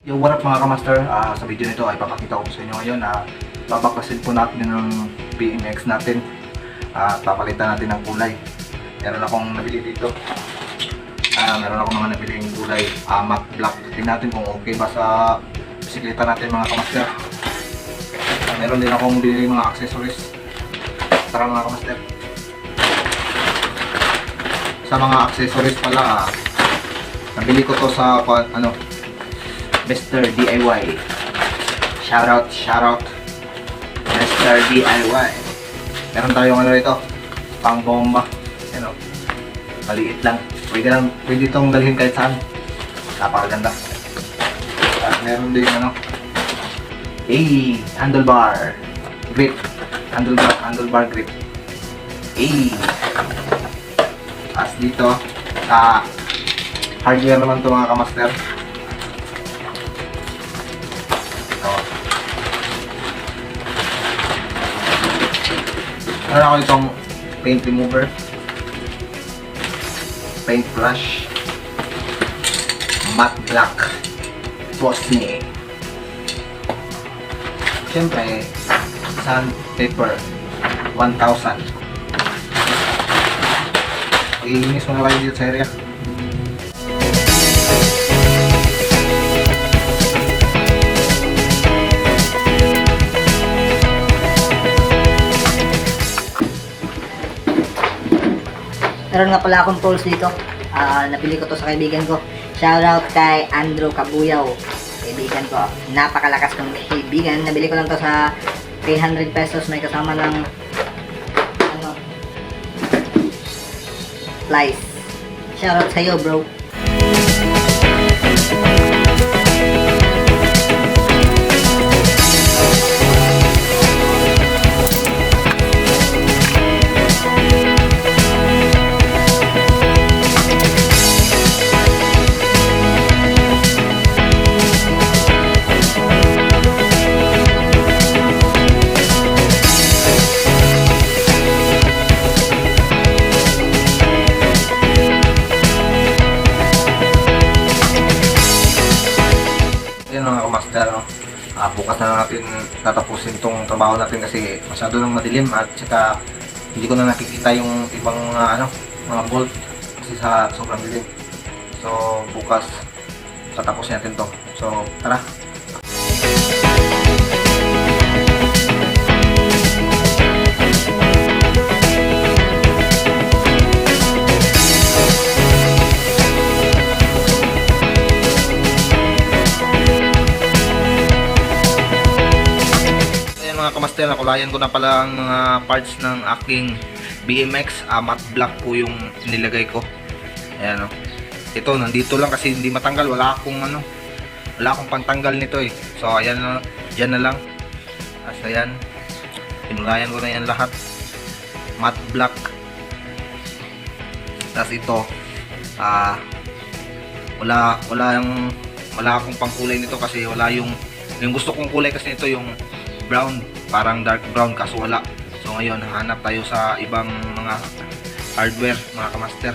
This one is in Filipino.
Yo, what up mga kamaster? Sa video nito ay papakita ko sa inyo ngayon na babaklasin po natin ng BMX natin at papalitan natin ng kulay. Meron akong nabili dito. Meron akong mga nabiling kulay matte black. Tingnan natin kung okay ba sa bisikleta natin mga kamaster. Meron din akong binili mga accessories. Tara mga kamaster. Sa mga accessories pala, nabili ko to sa Mr. DIY. Shoutout Mr. DIY. Meron tayong rito, pang bomba. Ano, maliit lang. Pwede itong dalhin kahit saan. Napakaganda. At meron din handlebar grip. Handlebar grip. As dito, hardware naman to mga kamaster. Meron ako itong paint remover, paint brush, matte black, Bosnia. Siyempre, sandpaper 1000. Iinis mo na kayo dito sa area. Meron nga pala akong tools dito. Nabili ko to sa kaibigan ko. Shoutout kay Andrew Kabuyaw. Kaibigan ko. Napakalakas kong kaibigan. Nabili ko lang to sa 300 pesos. May kasama ng slice. Shoutout sa'yo, bro. Mga kamaster, bukas na natin tatapusin tong trabaho natin kasi masyado nang madilim at saka hindi ko na nakikita yung ibang mga bolt kasi sa sobrang dilim. So bukas tatapusin natin to. So tara. Mga kamaster, nakulayan ko na pala ang mga parts ng aking BMX. Matte black po yung nilagay ko. Ayan, ito nandito lang kasi hindi matanggal. Wala akong pantanggal nito eh. So ayan na, dyan na lang. As ayan, pinulayan ko na yan lahat. Matte black. Tapos ito wala akong pangkulay nito kasi wala yung gusto kong kulay kasi ito yung brown, parang dark brown kaso wala. So ngayon hanap tayo sa ibang mga hardware mga kamaster.